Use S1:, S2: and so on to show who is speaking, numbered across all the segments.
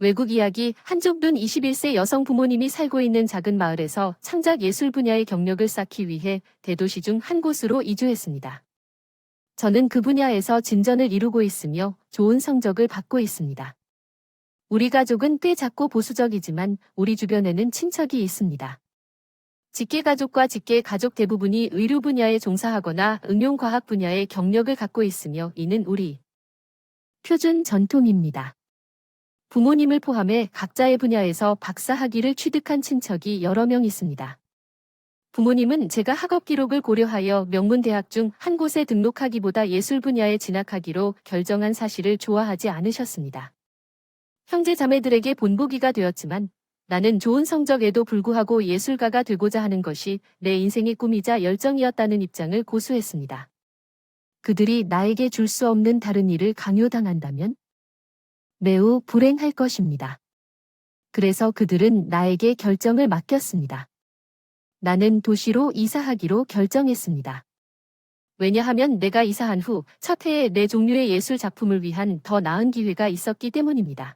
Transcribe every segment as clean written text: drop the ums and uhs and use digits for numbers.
S1: 외국 이야기 한정둔 21세 여성 부모님이 살고 있는 작은 마을에서 창작 예술 분야의 경력을 쌓기 위해 대도시 중 한 곳으로 이주했습니다. 저는 그 분야에서 진전을 이루고 있으며 좋은 성적을 받고 있습니다. 우리 가족은 꽤 작고 보수적이지만 우리 주변에는 친척이 있습니다. 직계 가족과 직계 가족 대부분이 의료 분야에 종사하거나 응용과학 분야의 경력을 갖고 있으며 이는 우리 표준 전통입니다. 부모님을 포함해 각자의 분야에서 박사 학위를 취득한 친척이 여러 명 있습니다. 부모님은 제가 학업 기록을 고려하여 명문 대학 중 한 곳에 등록하기보다 예술 분야에 진학하기로 결정한 사실을 좋아하지 않으셨습니다. 형제 자매들에게 본보기가 되었지만 나는 좋은 성적에도 불구하고 예술가가 되고자 하는 것이 내 인생의 꿈이자 열정이었다는 입장을 고수했습니다. 그들이 나에게 줄 수 없는 다른 일을 강요당한다면 매우 불행할 것입니다. 그래서 그들은 나에게 결정을 맡겼습니다. 나는 도시로 이사하기로 결정했습니다. 왜냐하면 내가 이사한 후 첫 해에 내 종류의 예술 작품을 위한 더 나은 기회가 있었기 때문입니다.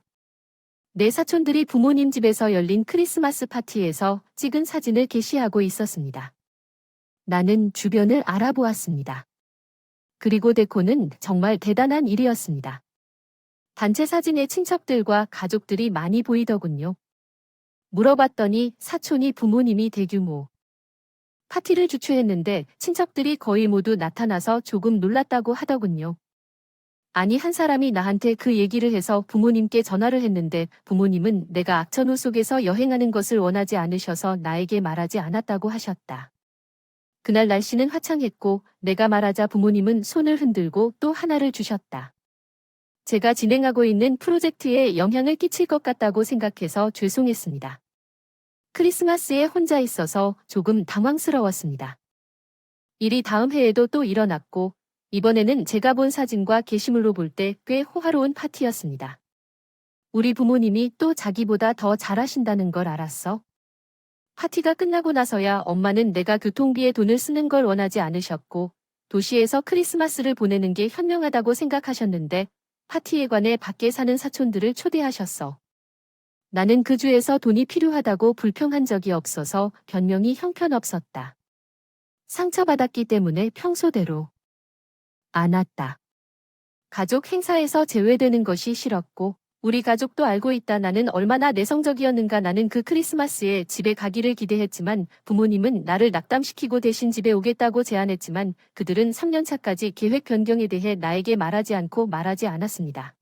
S1: 내 사촌들이 부모님 집에서 열린 크리스마스 파티에서 찍은 사진을 게시하고 있었습니다. 나는 주변을 알아보았습니다. 그리고 데코는 정말 대단한 일이었습니다. 단체 사진에 친척들과 가족들이 많이 보이더군요. 물어봤더니 사촌이 부모님이 대규모 파티를 주최했는데 친척들이 거의 모두 나타나서 조금 놀랐다고 하더군요. 아니 한 사람이 나한테 그 얘기를 해서 부모님께 전화를 했는데 부모님은 내가 악천후 속에서 여행하는 것을 원하지 않으셔서 나에게 말하지 않았다고 하셨다. 그날 날씨는 화창했고 내가 말하자 부모님은 손을 흔들고 또 하나를 주셨다. 제가 진행하고 있는 프로젝트에 영향을 끼칠 것 같다고 생각해서 죄송했습니다. 크리스마스에 혼자 있어서 조금 당황스러웠습니다. 일이 다음 해에도 또 일어났고 이번에는 제가 본 사진과 게시물로 볼 때 꽤 호화로운 파티였습니다. 우리 부모님이 또 자기보다 더 잘하신다는 걸 알았어. 파티가 끝나고 나서야 엄마는 내가 교통비에 돈을 쓰는 걸 원하지 않으셨고 도시에서 크리스마스를 보내는 게 현명하다고 생각하셨는데 파티에 관해 밖에 사는 사촌들을 초대하셨어. 나는 그 주에서 돈이 필요하다고 불평한 적이 없어서 변명이 형편없었다. 상처받았기 때문에 평소대로 안 왔다. 가족 행사에서 제외되는 것이 싫었고 우리 가족도 알고 있다. 나는 얼마나 내성적이었는가. 나는 그 크리스마스에 집에 가기를 기대했지만 부모님은 나를 낙담시키고 대신 집에 오겠다고 제안했지만 그들은 3년차까지 계획 변경에 대해 나에게 말하지 않았습니다.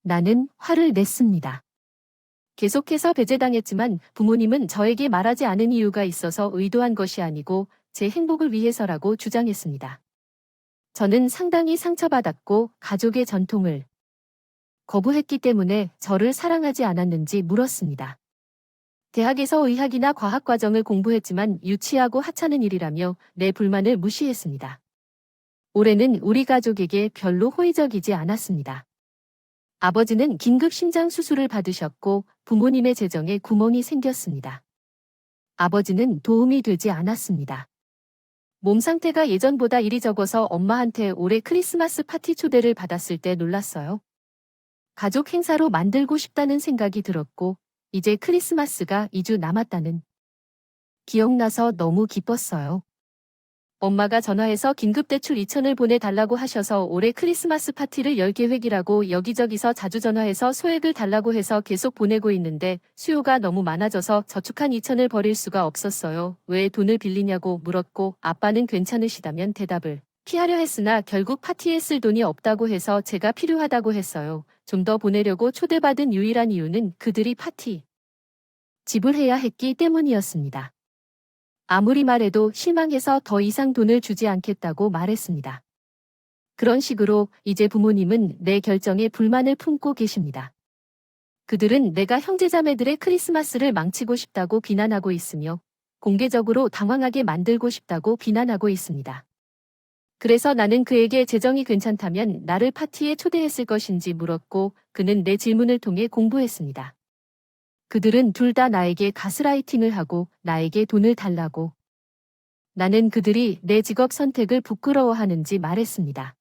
S1: 나는 화를 냈습니다. 계속해서 배제당했지만 부모님은 저에게 말하지 않은 이유가 있어서 의도한 것이 아니고 제 행복을 위해서라고 주장했습니다. 저는 상당히 상처받았고 가족의 전통을 거부했기 때문에 저를 사랑하지 않았는지 물었습니다. 대학에서 의학이나 과학 과정을 공부했지만 유치하고 하찮은 일이라며 내 불만을 무시했습니다. 올해는 우리 가족에게 별로 호의적이지 않았습니다. 아버지는 긴급 심장 수술을 받으셨고 부모님의 재정에 구멍이 생겼습니다. 아버지는 도움이 되지 않았습니다. 몸 상태가 예전보다 일이 적어서 엄마한테 올해 크리스마스 파티 초대를 받았을 때 놀랐어요. 가족 행사로 만들고 싶다는 생각이 들었고 이제 크리스마스가 2주 남았다는 기억나서 너무 기뻤어요. 엄마가 전화해서 긴급대출 2,000을 보내달라고 하셔서 올해 크리스마스 파티를 열 계획이라고 여기저기서 자주 전화해서 소액을 달라고 해서 계속 보내고 있는데 수요가 너무 많아져서 저축한 2,000을 버릴 수가 없었어요. 왜 돈을 빌리냐고 물었고 아빠는 괜찮으시다면 대답을 피하려 했으나 결국 파티에 쓸 돈이 없다고 해서 제가 필요하다고 했어요. 좀 더 보내려고 초대받은 유일한 이유는 그들이 파티 지불해야 했기 때문이었습니다. 아무리 말해도 실망해서 더 이상 돈을 주지 않겠다고 말했습니다. 그런 식으로 이제 부모님은 내 결정에 불만을 품고 계십니다. 그들은 내가 형제자매들의 크리스마스를 망치고 싶다고 비난하고 있으며 공개적으로 당황하게 만들고 싶다고 비난하고 있습니다. 그래서 나는 그에게 재정이 괜찮다면 나를 파티에 초대했을 것인지 물었고 그는 내 질문을 통해 공부했습니다. 그들은 둘 다 나에게 가스라이팅을 하고 나에게 돈을 달라고. 나는 그들이 내 직업 선택을 부끄러워하는지 말했습니다.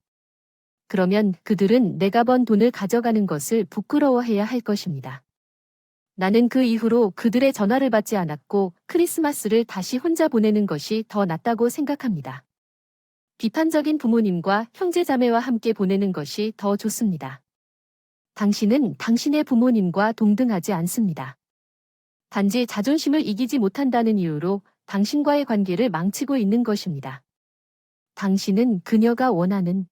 S1: 그러면 그들은 내가 번 돈을 가져가는 것을 부끄러워해야 할 것입니다. 나는 그 이후로 그들의 전화를 받지 않았고 크리스마스를 다시 혼자 보내는 것이 더 낫다고 생각합니다. 비판적인 부모님과 형제자매와 함께 보내는 것이 더 좋습니다. 당신은 당신의 부모님과 동등하지 않습니다. 단지 자존심을 이기지 못한다는 이유로 당신과의 관계를 망치고 있는 것입니다. 당신은 그녀가 원하는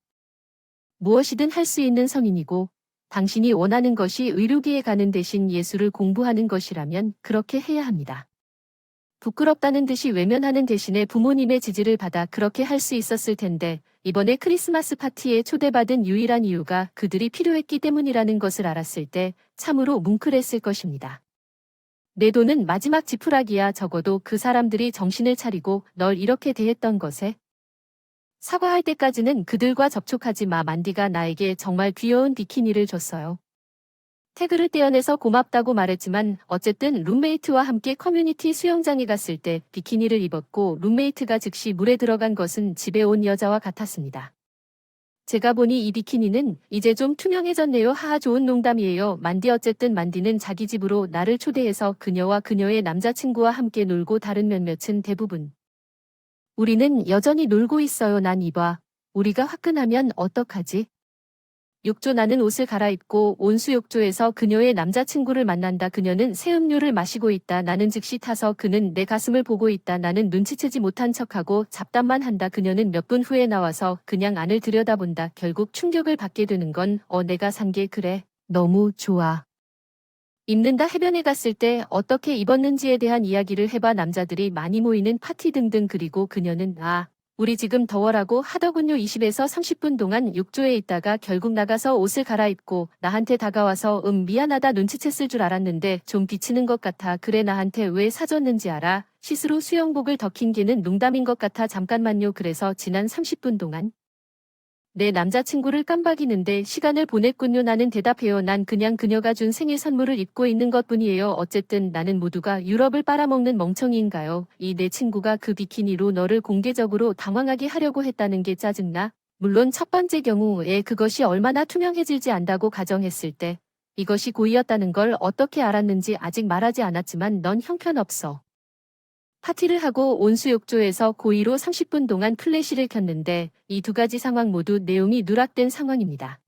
S1: 무엇이든 할 수 있는 성인이고 당신이 원하는 것이 의료기에 가는 대신 예술을 공부하는 것이라면 그렇게 해야 합니다. 부끄럽다는 듯이 외면하는 대신에 부모님의 지지를 받아 그렇게 할 수 있었을 텐데 이번에 크리스마스 파티에 초대받은 유일한 이유가 그들이 필요했기 때문이라는 것을 알았을 때 참으로 뭉클했을 것입니다. 내 돈은 마지막 지푸라기야. 적어도 그 사람들이 정신을 차리고 널 이렇게 대했던 것에 사과할 때까지는 그들과 접촉하지 마. 만디가 나에게 정말 귀여운 비키니를 줬어요. 태그를 떼어내서 고맙다고 말했지만 어쨌든 룸메이트와 함께 커뮤니티 수영장에 갔을 때 비키니를 입었고 룸메이트가 즉시 물에 들어간 것은 집에 온 여자와 같았습니다. 제가 보니 이 비키니는 이제 좀 투명해졌네요. 하하, 좋은 농담이에요. 만디. 어쨌든 만디는 자기 집으로 나를 초대해서 그녀와 그녀의 남자친구와 함께 놀고 다른 몇몇은 대부분 우리는 여전히 놀고 있어요. 난 이봐. 우리가 화끈하면 어떡하지? 욕조. 나는 옷을 갈아입고 온수 욕조에서 그녀의 남자친구를 만난다. 그녀는 새 음료를 마시고 있다. 나는 즉시 타서 그는 내 가슴을 보고 있다. 나는 눈치채지 못한 척하고 잡담만 한다. 그녀는 몇 분 후에 나와서 그냥 안을 들여다본다. 결국 충격을 받게 되는 건 내가 산 게 그래. 너무 좋아. 입는다. 해변에 갔을 때 어떻게 입었는지에 대한 이야기를 해봐. 남자들이 많이 모이는 파티 등등. 그리고 그녀는 우리 지금 더워라고 하더군요. 20에서 30분 동안 욕조에 있다가 결국 나가서 옷을 갈아입고 나한테 다가와서 미안하다. 눈치챘을 줄 알았는데 좀 비치는 것 같아. 그래, 나한테 왜 사줬는지 알아? 시스루 수영복을 덕힌 게는 농담인 것 같아. 잠깐만요. 그래서 지난 30분 동안 내 남자친구를 깜박이는데 시간을 보냈군요. 나는 대답해요. 난 그냥 그녀가 준 생일 선물을 입고 있는 것뿐이에요. 어쨌든 나는 모두가 유럽을 빨아먹는 멍청이인가요? 이 내 친구가 그 비키니로 너를 공개적으로 당황하게 하려고 했다는 게 짜증나? 물론 첫 번째 경우에 그것이 얼마나 투명해질지 안다고 가정했을 때 이것이 고의였다는 걸 어떻게 알았는지 아직 말하지 않았지만 넌 형편없어. 파티를 하고 온수 욕조에서 고의로 30분 동안 플래시를 켰는데 이 두 가지 상황 모두 내용이 누락된 상황입니다.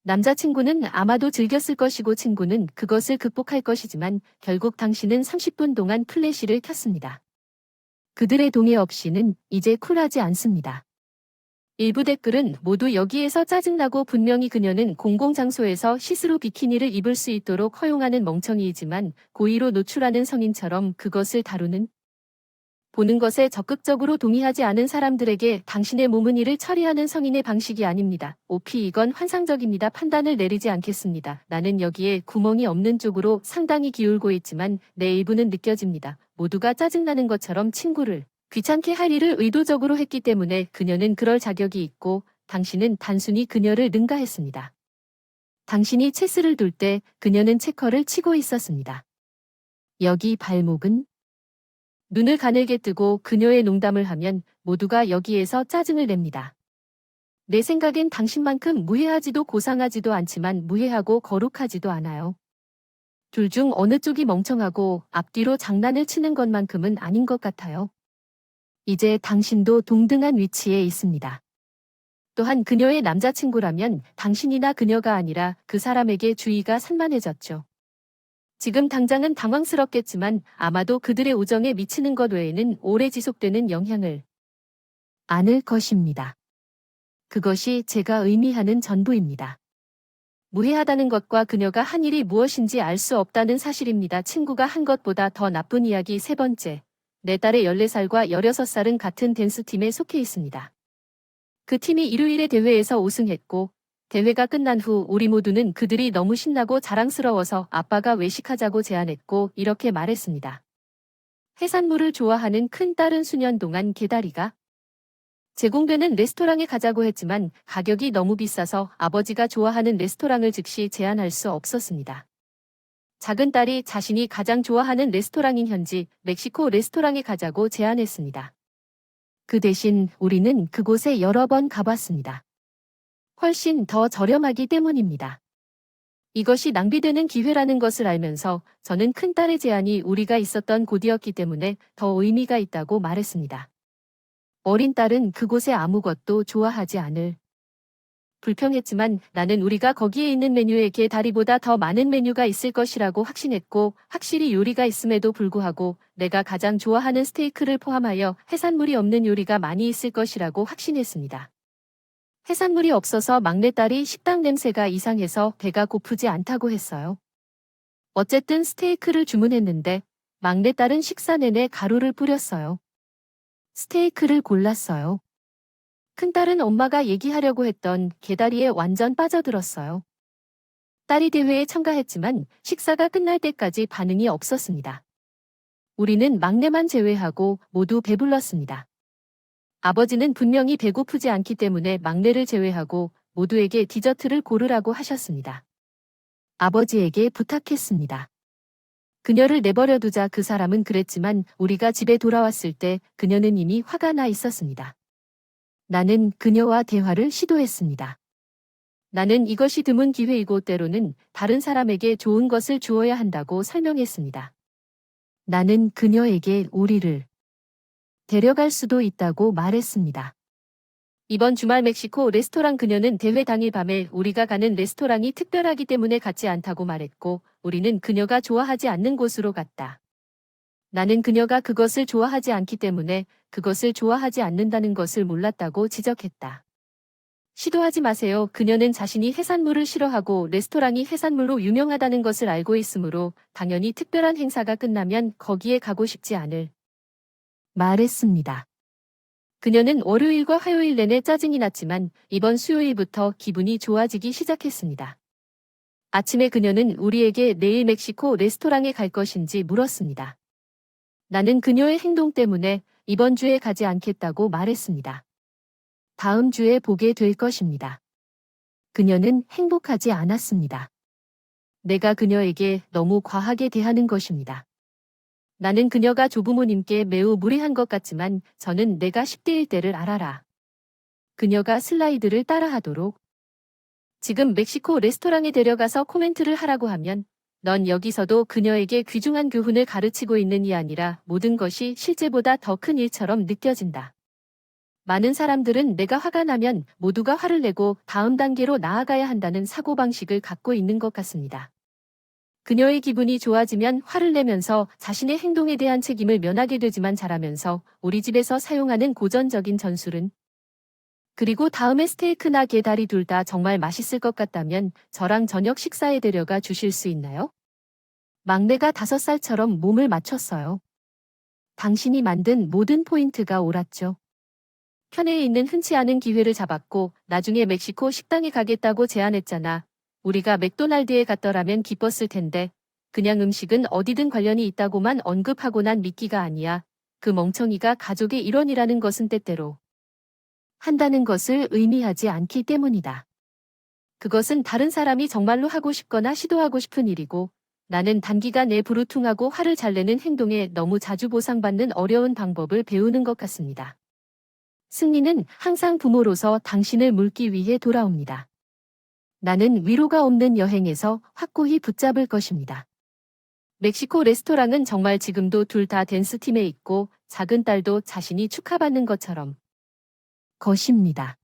S1: 남자친구는 아마도 즐겼을 것이고 친구는 그것을 극복할 것이지만 결국 당신은 30분 동안 플래시를 켰습니다. 그들의 동의 없이는 이제 쿨하지 않습니다. 일부 댓글은 모두 여기에서 짜증나고 분명히 그녀는 공공장소에서 시스루 비키니를 입을 수 있도록 허용하는 멍청이이지만 고의로 노출하는 성인처럼 그것을 다루는 보는 것에 적극적으로 동의하지 않은 사람들에게 당신의 몸은 일을 처리하는 성인의 방식이 아닙니다. 오피, 이건 환상적입니다. 판단을 내리지 않겠습니다. 나는 여기에 구멍이 없는 쪽으로 상당히 기울고 있지만 내 일부는 느껴집니다. 모두가 짜증나는 것처럼 친구를 귀찮게 할 일을 의도적으로 했기 때문에 그녀는 그럴 자격이 있고 당신은 단순히 그녀를 능가했습니다. 당신이 체스를 둘 때 그녀는 체커를 치고 있었습니다. 여기 발목은? 눈을 가늘게 뜨고 그녀의 농담을 하면 모두가 여기에서 짜증을 냅니다. 내 생각엔 당신만큼 무해하지도 고상하지도 않지만 무해하고 거룩하지도 않아요. 둘 중 어느 쪽이 멍청하고 앞뒤로 장난을 치는 것만큼은 아닌 것 같아요. 이제 당신도 동등한 위치에 있습니다. 또한 그녀의 남자친구라면 당신이나 그녀가 아니라 그 사람에게 주의가 산만해졌죠. 지금 당장은 당황스럽겠지만 아마도 그들의 우정에 미치는 것 외에는 오래 지속되는 영향을 않을 것입니다. 그것이 제가 의미하는 전부입니다. 무해하다는 것과 그녀가 한 일이 무엇인지 알 수 없다는 사실입니다. 친구가 한 것보다 더 나쁜 이야기. 세 번째, 내 딸의 14살과 16살은 같은 댄스팀에 속해 있습니다. 그 팀이 일요일에 대회에서 우승했고 대회가 끝난 후 우리 모두는 그들이 너무 신나고 자랑스러워서 아빠가 외식하자고 제안했고 이렇게 말했습니다. 해산물을 좋아하는 큰 딸은 수년 동안 개다리가 제공되는 레스토랑에 가자고 했지만 가격이 너무 비싸서 아버지가 좋아하는 레스토랑을 즉시 제안할 수 없었습니다. 작은 딸이 자신이 가장 좋아하는 레스토랑인 현지 멕시코 레스토랑에 가자고 제안했습니다. 그 대신 우리는 그곳에 여러 번 가봤습니다. 훨씬 더 저렴하기 때문입니다. 이것이 낭비되는 기회라는 것을 알면서 저는 큰딸의 제안이 우리가 있었던 곳이었기 때문에 더 의미가 있다고 말했습니다. 어린 딸은 그곳에 아무것도 좋아하지 않을. 불평했지만 나는 우리가 거기에 있는 메뉴에 게 다리보다 더 많은 메뉴가 있을 것이라고 확신했고, 확실히 요리가 있음에도 불구하고 내가 가장 좋아하는 스테이크를 포함하여 해산물이 없는 요리가 많이 있을 것이라고 확신했습니다. 해산물이 없어서 막내딸이 식당 냄새가 이상해서 배가 고프지 않다고 했어요. 어쨌든 스테이크를 주문했는데 막내딸은 식사 내내 가루를 뿌렸어요. 스테이크를 골랐어요. 큰딸은 엄마가 얘기하려고 했던 게다리에 완전 빠져들었어요. 딸이 대회에 참가했지만 식사가 끝날 때까지 반응이 없었습니다. 우리는 막내만 제외하고 모두 배불렀습니다. 아버지는 분명히 배고프지 않기 때문에 막내를 제외하고 모두에게 디저트를 고르라고 하셨습니다. 아버지에게 부탁했습니다. 그녀를 내버려 두자 그 사람은 그랬지만 우리가 집에 돌아왔을 때 그녀는 이미 화가 나 있었습니다. 나는 그녀와 대화를 시도했습니다. 나는 이것이 드문 기회이고 때로는 다른 사람에게 좋은 것을 주어야 한다고 설명했습니다. 나는 그녀에게 우리를 데려갈 수도 있다고 말했습니다. 이번 주말 멕시코 레스토랑 그녀는 대회 당일 밤에 우리가 가는 레스토랑이 특별하기 때문에 갔지 않다고 말했고 우리는 그녀가 좋아하지 않는 곳으로 갔다. 나는 그녀가 그것을 좋아하지 않기 때문에 그것을 좋아하지 않는다는 것을 몰랐다고 지적했다. 시도하지 마세요. 그녀는 자신이 해산물을 싫어하고 레스토랑이 해산물로 유명하다는 것을 알고 있으므로 당연히 특별한 행사가 끝나면 거기에 가고 싶지 않을 말했습니다. 그녀는 월요일과 화요일 내내 짜증이 났지만 이번 수요일부터 기분이 좋아지기 시작했습니다. 아침에 그녀는 우리에게 내일 멕시코 레스토랑에 갈 것인지 물었습니다. 나는 그녀의 행동 때문에 이번 주에 가지 않겠다고 말했습니다. 다음 주에 보게 될 것입니다. 그녀는 행복하지 않았습니다. 내가 그녀에게 너무 과하게 대하는 것입니다. 나는 그녀가 조부모님께 매우 무례한 것 같지만 저는 내가 10대일 때를 알아라. 그녀가 슬라이드를 따라하도록 지금 멕시코 레스토랑에 데려가서 코멘트를 하라고 하면 넌 여기서도 그녀에게 귀중한 교훈을 가르치고 있는 이 아니라 모든 것이 실제보다 더 큰 일처럼 느껴진다. 많은 사람들은 내가 화가 나면 모두가 화를 내고 다음 단계로 나아가야 한다는 사고방식을 갖고 있는 것 같습니다. 그녀의 기분이 좋아지면 화를 내면서 자신의 행동에 대한 책임을 면하게 되지만 자라면서 우리 집에서 사용하는 고전적인 전술은 그리고 다음에 스테이크나 게다리 둘 다 정말 맛있을 것 같다면 저랑 저녁 식사에 데려가 주실 수 있나요? 막내가 5살처럼 몸을 맞췄어요. 당신이 만든 모든 포인트가 옳았죠. 편에 있는 흔치 않은 기회를 잡았고 나중에 멕시코 식당에 가겠다고 제안했잖아. 우리가 맥도날드에 갔더라면 기뻤을 텐데 그냥 음식은 어디든 관련이 있다고만 언급하고 난 미끼가 아니야. 그 멍청이가 가족의 일원이라는 것은 때때로 한다는 것을 의미하지 않기 때문이다. 그것은 다른 사람이 정말로 하고 싶거나 시도하고 싶은 일이고 나는 단기간에 부르퉁하고 화를 잘 내는 행동에 너무 자주 보상받는 어려운 방법을 배우는 것 같습니다. 승리는 항상 부모로서 당신을 물기 위해 돌아옵니다. 나는 위로가 없는 여행에서 확고히 붙잡을 것입니다. 멕시코 레스토랑은 정말 지금도 둘 다 댄스팀에 있고 작은 딸도 자신이 축하받는 것처럼 것입니다.